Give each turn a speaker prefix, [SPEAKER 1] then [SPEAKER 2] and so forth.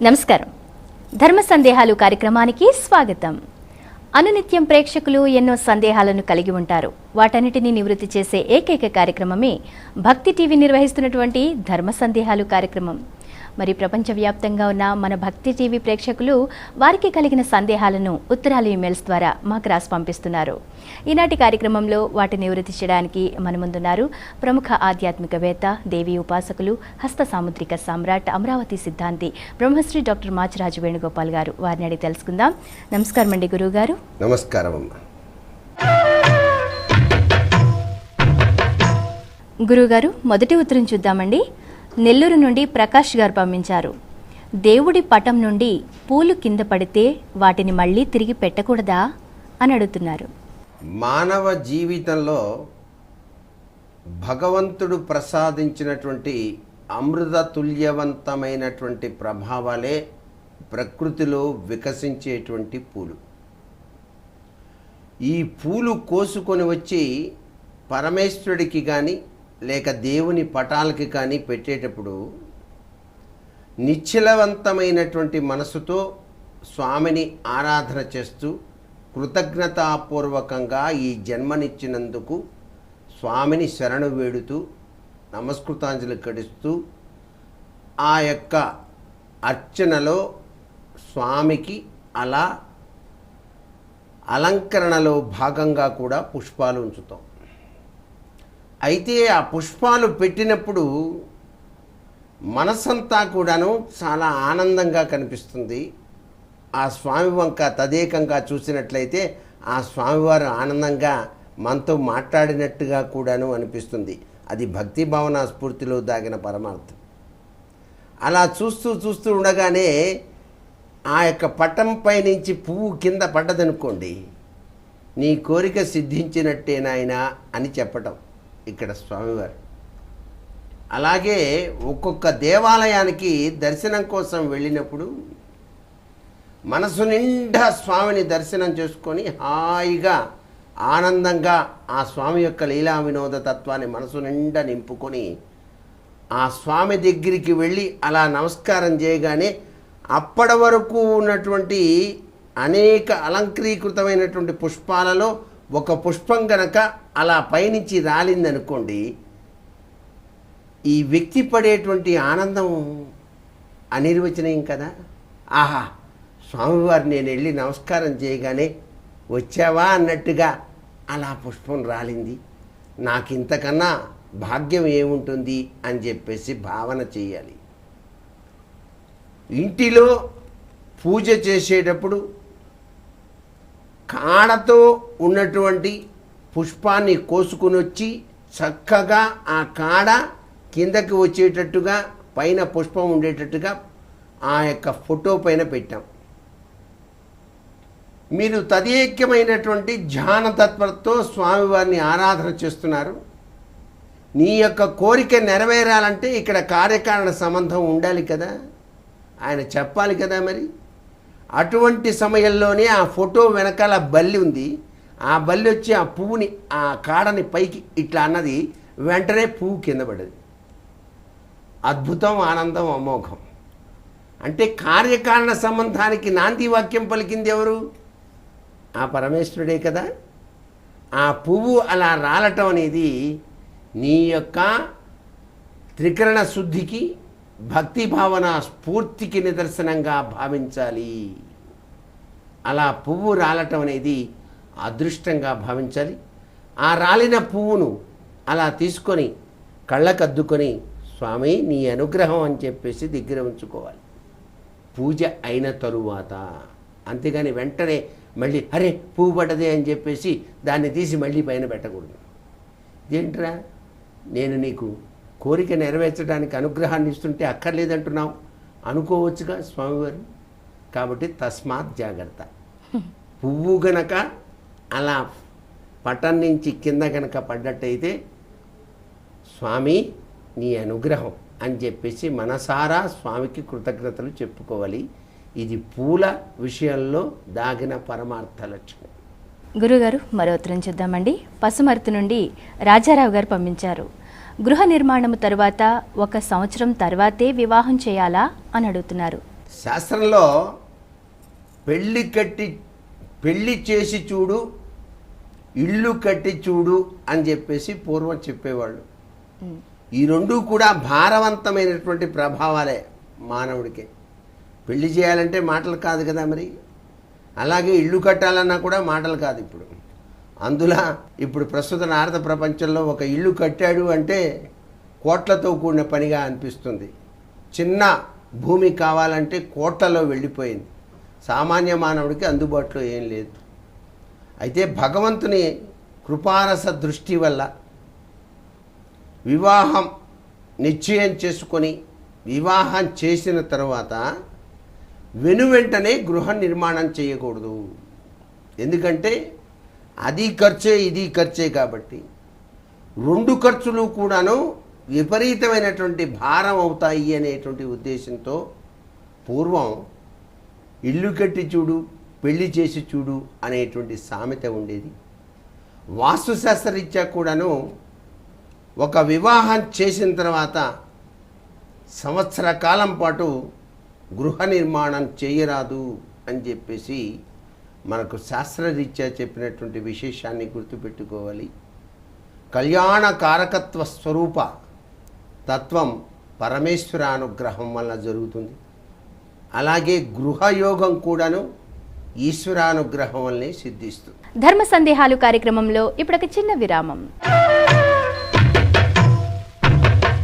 [SPEAKER 1] నమస్కారం. ధర్మ సందేహాలు కార్యక్రమానికి స్వాగతం. అనునిత్యం ప్రేక్షకులు ఎన్నో సందేహాలను కలిగి ఉంటారు. వాటన్నిటినీ నివృత్తి చేసే ఏకైక కార్యక్రమమే భక్తి టీవీ నిర్వహిస్తున్నటువంటి ధర్మ సందేహాలు కార్యక్రమం. మరి ప్రపంచవ్యాప్తంగా ఉన్న మన భక్తి టీవీ ప్రేక్షకులు వారికి కలిగిన సందేహాలను ఉత్తరాలు, ఈమెయిల్స్ ద్వారా మాకు రాసి పంపిస్తున్నారు. ఈనాటి కార్యక్రమంలో వాటిని నివృత్తి చేయడానికి మన ముందున్నారు ప్రముఖ ఆధ్యాత్మికవేత్త, దేవీ ఉపాసకులు, హస్త సాముద్రిక సామ్రాట్, అమరావతి సిద్ధాంతి బ్రహ్మశ్రీ డాక్టర్ మాచిరాజు వేణుగోపాల్ గారు. వారిని అడిగి తెలుసుకుందాం. నమస్కారం అండి గురువు గారు.
[SPEAKER 2] నమస్కారం అమ్మా.
[SPEAKER 1] గురువుగారు, మొదటి ఉత్తరం చూద్దామండి. నెల్లూరు నుండి ప్రకాష్ గారు పంపించారు. దేవుడి పటం నుండి పూలు కింద పడితే వాటిని మళ్ళీ తిరిగి పెట్టకూడదా అని అడుగుతున్నారు.
[SPEAKER 2] మానవ జీవితంలో భగవంతుడు ప్రసాదించినటువంటి అమృత తుల్యవంతమైనటువంటి ప్రభావాలే ప్రకృతిలో వికసించేటువంటి పూలు. ఈ పూలు కోసుకొని వచ్చి పరమేశ్వరుడికి కానీ లేక దేవుని పటాలకి కానీ పెట్టేటప్పుడు నిశ్చలవంతమైనటువంటి మనసుతో స్వామిని ఆరాధన చేస్తూ కృతజ్ఞతాపూర్వకంగా ఈ జన్మనిచ్చినందుకు స్వామిని శరణు వేడుతూ నమస్కృతాంజలి కడుస్తూ ఆ యొక్క అర్చనలో స్వామికి అలా అలంకరణలో భాగంగా కూడా పుష్పాలు ఉంచుతాం. అయితే ఆ పుష్పాలు పెట్టినప్పుడు మనసంతా కూడాను చాలా ఆనందంగా కనిపిస్తుంది. ఆ స్వామి వంక తదేకంగా చూసినట్లయితే ఆ స్వామివారు ఆనందంగా మనతో మాట్లాడినట్టుగా కూడాను అనిపిస్తుంది. అది భక్తి భావన స్ఫూర్తిలో దాగిన పరమార్థం. అలా చూస్తూ ఉండగానే ఆ యొక్క పటంపై నుంచి పువ్వు కింద పడ్డదనుకోండి, నీ కోరిక సిద్ధించినట్టే నాయనా అని చెప్పటం ఇక్కడ స్వామివారు. అలాగే ఒక్కొక్క దేవాలయానికి దర్శనం కోసం వెళ్ళినప్పుడు మనసు నిండా స్వామిని దర్శనం చేసుకొని హాయిగా ఆనందంగా ఆ స్వామి యొక్క లీలా వినోద తత్వాన్ని మనసు నిండా నింపుకొని ఆ స్వామి దగ్గరికి వెళ్ళి అలా నమస్కారం చేయగానే అప్పటి వరకు ఉన్నటువంటి అనేక అలంకరీకృతమైనటువంటి పుష్పాలలో ఒక పుష్పం గనక అలా పైనుంచి రాలిందనుకోండి, ఈ వ్యక్తి పడేటువంటి ఆనందం అనిర్వచనీయం కదా. ఆహా, స్వామివారు నేను వెళ్ళి నమస్కారం చేయగానే వచ్చావా అన్నట్టుగా అలా పుష్పం రాలింది, నాకు ఇంతకన్నా భాగ్యం ఏముంటుంది అని చెప్పేసి భావన చేయాలి. ఇంటిలో పూజ చేసేటప్పుడు కాడతో ఉన్నటువంటి పుష్పాన్ని కోసుకుని వచ్చి చక్కగా ఆ కాడ కిందకి వచ్చేటట్టుగా పైన పుష్పం ఉండేటట్టుగా ఆ యొక్క ఫోటో పైన పెట్టాం. మీరు తదేక్యమైనటువంటి ధ్యాన తత్పరతో స్వామివారిని ఆరాధన చేస్తున్నారు. నీ యొక్క కోరిక నెరవేరాలంటే ఇక్కడ కార్యకారణ సంబంధం ఉండాలి కదా, ఆయన చెప్పాలి కదా. మరి అటువంటి సమయంలోనే ఆ ఫోటో వెనకాల బల్లి ఉంది. ఆ బల్లి వచ్చి ఆ పువ్వుని ఆ కాడని పైకి ఇట్లా అన్నది, వెంటనే పువ్వు కింద పడేది. అద్భుతం, ఆనందం, అమోఘం. అంటే కార్యకారణ సంబంధానికి నాంది వాక్యం పలికింది ఎవరు? ఆ పరమేశ్వరుడే కదా. ఆ పువ్వు అలా రాలటం అనేది నీ యొక్క త్రికరణ శుద్ధికి, భక్తి భావన స్ఫూర్తికి నిదర్శనంగా భావించాలి. అలా పువ్వు రాలటం అనేది అదృష్టంగా భావించాలి. ఆ రాలిన పువ్వును అలా తీసుకొని కళ్ళకద్దుకొని స్వామి నీ అనుగ్రహం అని చెప్పేసి దగ్గర ఉంచుకోవాలి పూజ అయిన తరువాత. అంతేగాని వెంటనే మళ్ళీ అరే పువ్వు పడ్డదే అని చెప్పేసి దాన్ని తీసి మళ్ళీ పైన పెట్టకూడదు. ఇదేంట్రా, నేను నీకు కోరిక నెరవేర్చడానికి అనుగ్రహాన్ని ఇస్తుంటే అక్కర్లేదంటున్నావు అనుకోవచ్చుగా స్వామివారు. కాబట్టి తస్మాత్ జాగ్రత్త. పువ్వు గనక అలా పటం నుంచి కింద గనక పడ్డట్టయితే స్వామి నీ అనుగ్రహం అని చెప్పేసి మనసారా స్వామికి కృతజ్ఞతలు చెప్పుకోవాలి. ఇది పూల విషయంలో దాగిన పరమార్థ లక్ష్యం.
[SPEAKER 1] గురుగారు, మరో ఉత్తరం చూద్దామండి. పసుమర్తి నుండి రాజారావు గారు పంపించారు. గృహ నిర్మాణము తరువాత 1 సంవత్సరం తర్వాతే వివాహం చేయాలా అని అడుగుతున్నారు.
[SPEAKER 2] శాస్త్రంలో పెళ్ళి చేసి చూడు, ఇల్లు కట్టి చూడు అని చెప్పేసి పూర్వం చెప్పేవాళ్ళు. ఈ రెండూ కూడా భారవంతమైనటువంటి ప్రభావాలే మానవుడికి. పెళ్లి చేయాలంటే మాటలు కాదు కదా మరి, అలాగే ఇల్లు కట్టాలన్నా కూడా మాటలు కాదు. అందులో ఇప్పుడు ప్రస్తుత నారద ప్రపంచంలో ఒక ఇల్లు కట్టాడు అంటే కోట్లతో కూడిన పనిగా అనిపిస్తుంది. చిన్న భూమి కావాలంటే కోట్లలో వెళ్ళిపోయింది. సామాన్య మానవుడికి అందుబాటులో ఏం లేదు. అయితే భగవంతుని కృపారస దృష్టి వల్ల వివాహం నిశ్చయం చేసుకొని వివాహం చేసిన తర్వాత వెనువెంటనే గృహ నిర్మాణం చేయకూడదు. ఎందుకంటే అది ఖర్చే ఇది ఖర్చే కాబట్టి 2 ఖర్చులు కూడాను విపరీతమైనటువంటి భారం అవుతాయి అనేటువంటి ఉద్దేశంతో పూర్వం ఇల్లు కట్టి చూడు, పెళ్లి చేసి చూడు అనేటువంటి సామెత ఉండేది. వాస్తుశాస్త్రరీత్యా కూడాను ఒక వివాహం చేసిన తర్వాత సంవత్సర కాలం పాటు గృహ నిర్మాణం చేయరాదు అని చెప్పేసి మనకు శాస్త్రరీత్యా చెప్పినటువంటి విశేషాన్ని గుర్తుపెట్టుకోవాలి. కళ్యాణ కారకత్వ స్వరూప తత్వం పరమేశ్వరానుగ్రహం వల్ల జరుగుతుంది. అలాగే గృహయోగం కూడాను ఈశ్వరానుగ్రహం వల్లనే సిద్ధిస్తుంది.
[SPEAKER 1] ధర్మ సందేహాలు కార్యక్రమంలో ఇప్పుడు ఒక చిన్న విరామం.